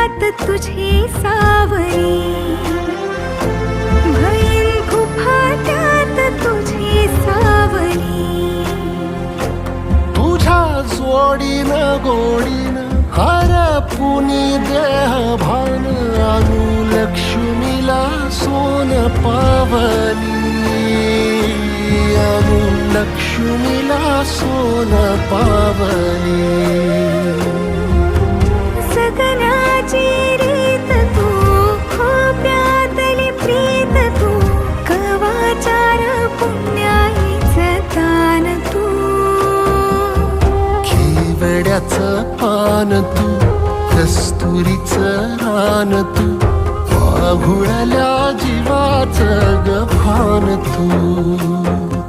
फाट्यात तुझी सावरी, भैन फाट्यात तुझी सावरी. तुझ्या जोडीनं गोडीनं हरपुनी देह भान, अनुलक्ष्मीला सोन पावली, अनुलक्ष्मीला सोन पावली. सगनाची रीत तू, खोप्यातली प्रीत तू, कवाचार पुण्याईचं दान तू. केवड्याचं पान तू, कस्तुरीचं रान तू, पाहुळल्या जीवाचं गभान तू.